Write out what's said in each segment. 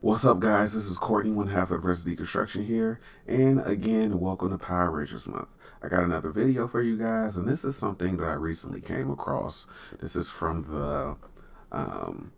What's up, guys? This is Courtney, one half of Breast Deconstruction here, and again, welcome to Power Rangers Month. I got another video for you guys, and this is something that I recently came across. This is from the um,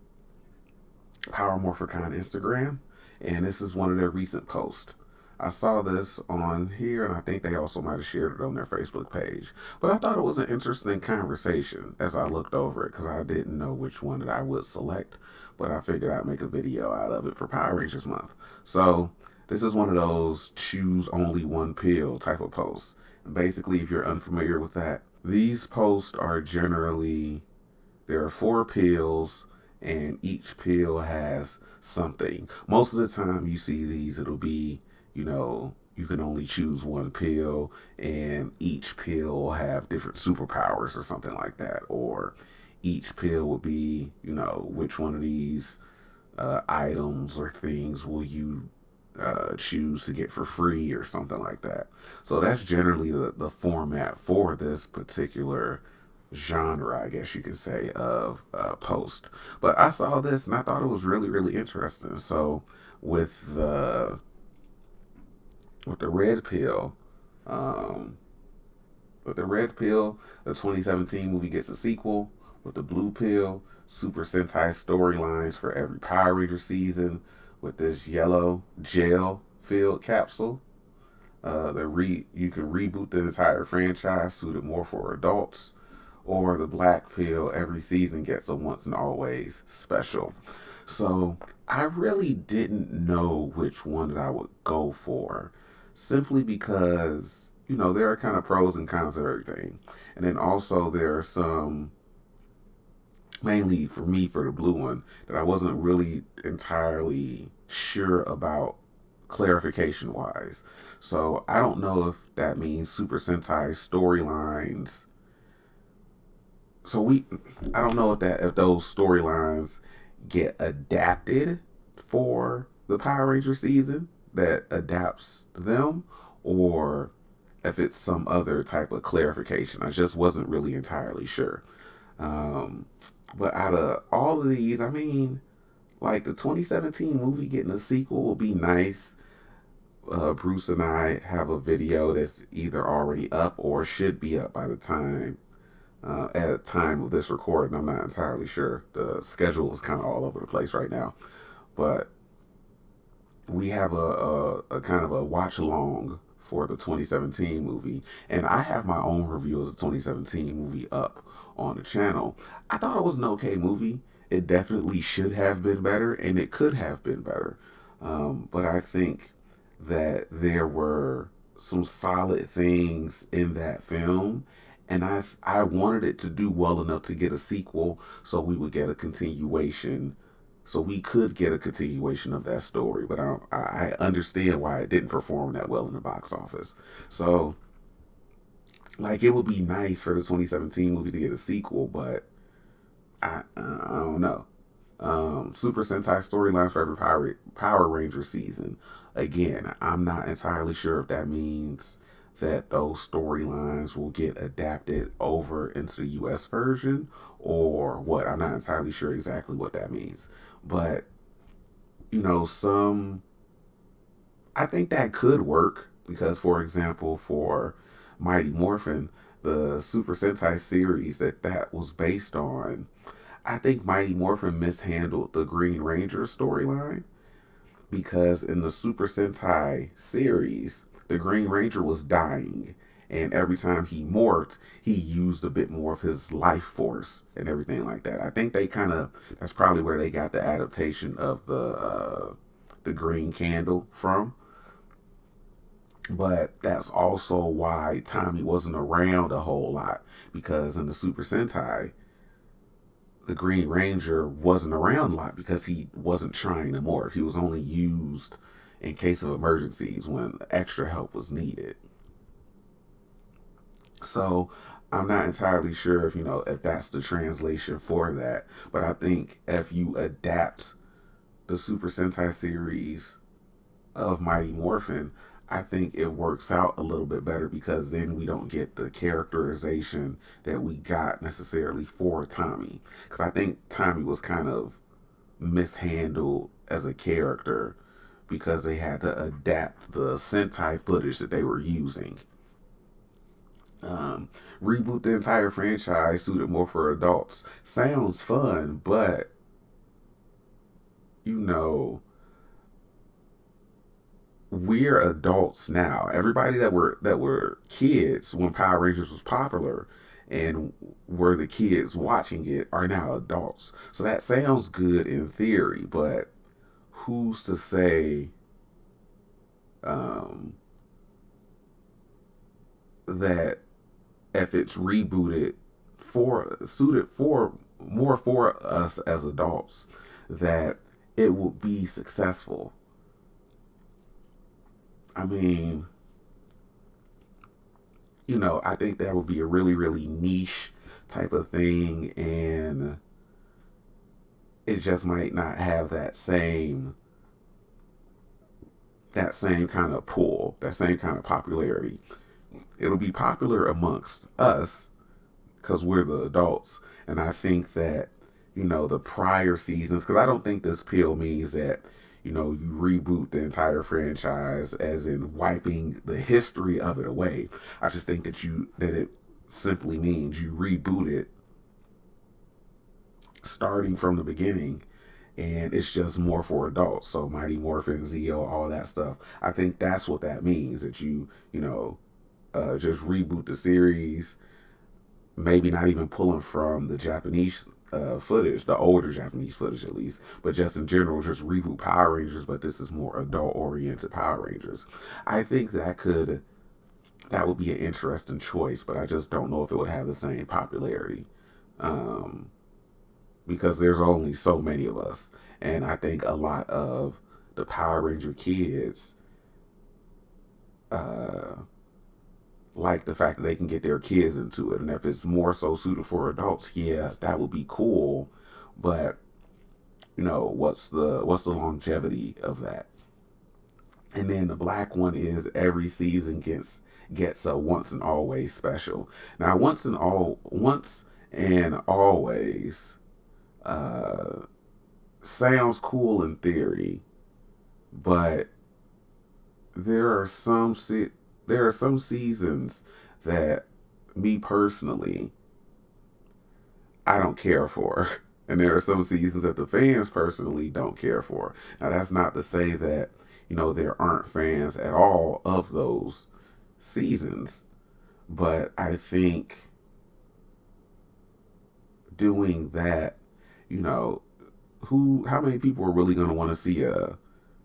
Power Morphicon Instagram, and this is one of their recent posts. I saw this on here, and I think they also might have shared it on their Facebook page. But I thought it was an interesting conversation as I looked over it because I didn't know which one that I would select. But I figured I'd make a video out of it for Power Rangers Month. So this is one of those choose only one pill type of posts. And basically, if you're unfamiliar with that, these posts are generally there are four pills, and each pill has something. Most of the time, you see these, it'll be, you can only choose one pill, and each pill will have different superpowers or something like that. Or each pill will be, which one of these items or things will you choose to get for free or something like that. So that's generally the format for this particular genre, I guess you could say, of post. But I saw this and I thought it was really, really interesting. So with the red pill, um, with the red pill, the 2017 movie gets a sequel. With the blue pill, Super Sentai storylines for every Power Ranger season. With this yellow gel filled capsule, you can reboot the entire franchise, suited more for adults. Or the black pill, every season gets a once and always special. So I really didn't know which one that I would go for, simply because there are kind of pros and cons of everything, and then also there are some, mainly for me, for the blue one, that I wasn't really entirely sure about clarification wise. So I don't know if that means Super Sentai storylines. So I don't know if those storylines get adapted for the Power Ranger season that adapts them, or if it's some other type of clarification. I just wasn't really entirely sure. Um, but out of all of these, I mean, like the 2017 movie getting a sequel will be nice. Bruce and I have a video that's either already up or should be up by the time at the time of this recording. I'm not entirely sure. The schedule is kind of all over the place right now, but we have a kind of a watch along for the 2017 movie, and I have my own review of the 2017 movie up on the channel. I thought it was an okay movie. It definitely should have been better, and it could have been better. But I think that there were some solid things in that film, and I wanted it to do well enough to get a sequel, so we would get a continuation, so we could get a continuation of that story. But I understand why it didn't perform that well in the box office. So, like, it would be nice for the 2017 movie to get a sequel, but I don't know. Super Sentai storylines for every Power Ranger season. Again, I'm not entirely sure if that means that those storylines will get adapted over into the US version or what. I'm not entirely sure exactly what that means. But, some, I think that could work because, for example, for Mighty Morphin, the Super Sentai series that was based on, I think Mighty Morphin mishandled the Green Ranger storyline because in the Super Sentai series, the Green Ranger was dying, and every time he morphed, he used a bit more of his life force and everything like that. I think that's probably where they got the adaptation of the Green Candle from. But that's also why Tommy wasn't around a whole lot, because in the Super Sentai, the Green Ranger wasn't around a lot because he wasn't trying to morph. He was only used in case of emergencies when extra help was needed. So I'm not entirely sure if that's the translation for that. But I think if you adapt the Super Sentai series of Mighty Morphin, I think it works out a little bit better because then we don't get the characterization that we got necessarily for Tommy. Because I think Tommy was kind of mishandled as a character because they had to adapt the Sentai footage that they were using. Um, Reboot the entire franchise suited more for adults. Sounds fun, but you know, we're adults now. Everybody that were kids when Power Rangers was popular and were the kids watching it are now adults. So that sounds good in theory, but who's to say um, that if it's rebooted for suited for more for us as adults, that it will be successful? I mean, I think that would be a really, really niche type of thing, and it just might not have that same kind of pull, that same kind of popularity. It'll be popular amongst us because we're the adults, and I think that the prior seasons, because I don't think this pill means that you reboot the entire franchise as in wiping the history of it away. I just think that it simply means you reboot it starting from the beginning, and it's just more for adults. So Mighty Morphin, Zeo, all that stuff. I think that's what that means. That just reboot the series, maybe not even pulling from the Japanese footage, the older Japanese footage at least, but just in general, just reboot Power Rangers. But this is more adult oriented Power Rangers. I think that would be an interesting choice, but I just don't know if it would have the same popularity. Um, because there's only so many of us. And I think a lot of the Power Ranger kids uh, like the fact that they can get their kids into it. And if it's more so suited for adults, yeah, that would be cool. But what's the longevity of that? And then the black one is every season gets a once and always special. Now, once and always uh, sounds cool in theory, but there are there are some seasons that me personally I don't care for. And there are some seasons that the fans personally don't care for. Now that's not to say that, there aren't fans at all of those seasons, but I think doing that, you know, how many people are really going to want to see a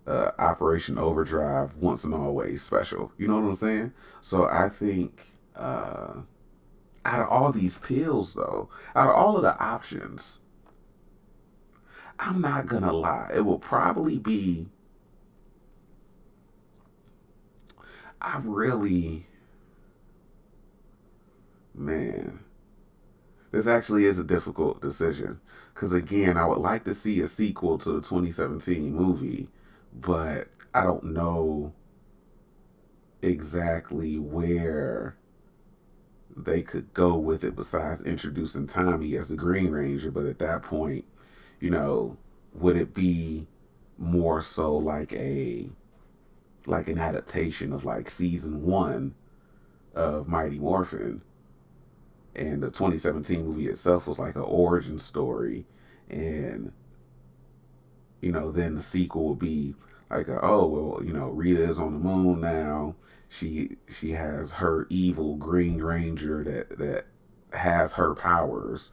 Operation Overdrive once and always special? You know what I'm saying? So I think out of all these pills, though, out of all of the options, I'm not gonna lie, it will probably be. I really, man, this actually is a difficult decision because again, I would like to see a sequel to the 2017 movie, but I don't know exactly where they could go with it besides introducing Tommy as the Green Ranger. But at that point, you know, would it be more so like an adaptation of like season one of Mighty Morphin, and the 2017 movie itself was like an origin story, and then the sequel would be like, oh well, Rita is on the moon now. She has her evil Green Ranger that has her powers,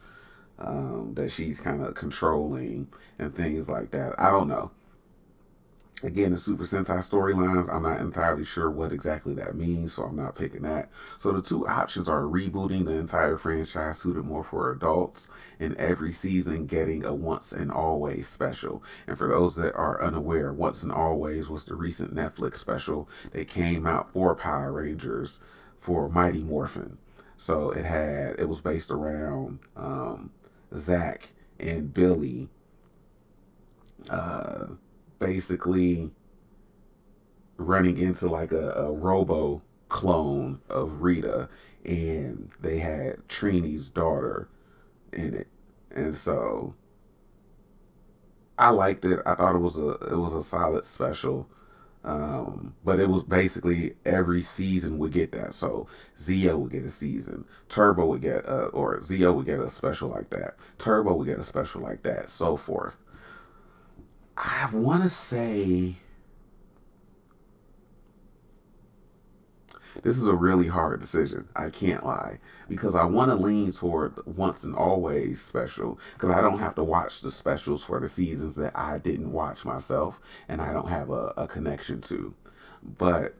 that she's kind of controlling and things like that. I don't know. Again, the Super Sentai storylines, I'm not entirely sure what exactly that means, so I'm not picking that. So the two options are rebooting the entire franchise suited more for adults, and every season getting a once and always special. And for those that are unaware, Once and Always was the recent Netflix special that came out for Power Rangers for Mighty Morphin. So it was based around Zach and Billy, uh, basically running into like a robo clone of Rita, and they had Trini's daughter in it. And so I liked it. I thought it was a solid special. But it was basically every season would get that. So Zio would get a season, Turbo would get or Zio would get a special like that, Turbo would get a special like that, so forth. I want to say this is a really hard decision. I can't lie because I want to lean toward once and always special because I don't have to watch the specials for the seasons that I didn't watch myself and I don't have a connection to. But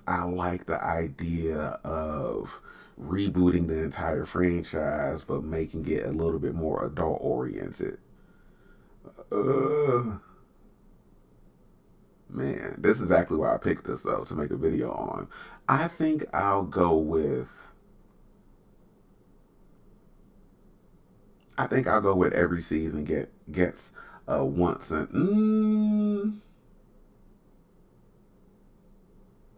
I like the idea of rebooting the entire franchise but making it a little bit more adult oriented. Uh, Man, this is exactly why I picked this though to make a video on. I think I'll go with every season gets once and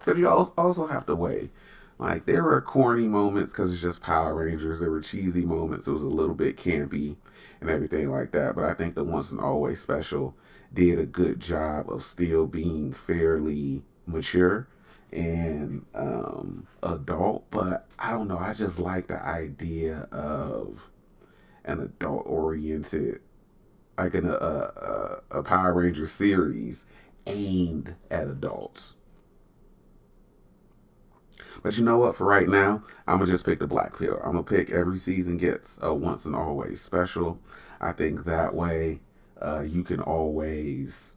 but you also have to weigh. Like there were corny moments because it's just Power Rangers. There were cheesy moments. It was a little bit campy and everything like that. But I think the once and always special did a good job of still being fairly mature and adult. But I don't know. I just like the idea of an adult oriented, like a Power Ranger series aimed at adults. But you know what? For right now, I'm gonna just pick the black pill. I'm gonna pick every season gets a once and always special. I think that way you can always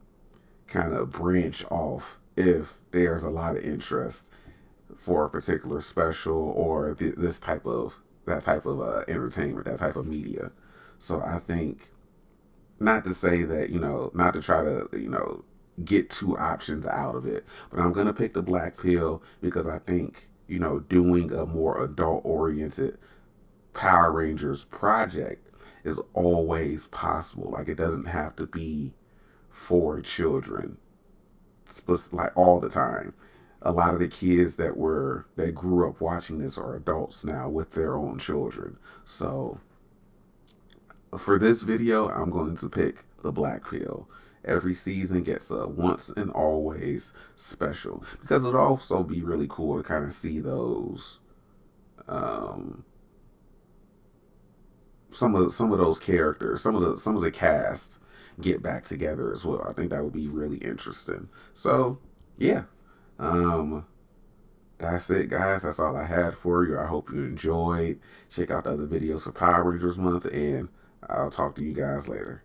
kind of branch off if there's a lot of interest for a particular special or this type of that type of entertainment, that type of media. So I think not to say that not to try to get two options out of it, but I'm gonna pick the black pill because I think doing a more adult oriented Power Rangers project is always possible. Like it doesn't have to be for children, like all the time. A lot of the kids that grew up watching this are adults now with their own children. So for this video, I'm going to pick the black pill. Every season gets a once and always special because it'll also be really cool to kind of see those um, some of those characters, some of the cast get back together as well. I think that would be really interesting. So yeah, um, that's it, guys. That's all I had for you. I hope you enjoyed. Check out the other videos for Power Rangers Month, and I'll talk to you guys later.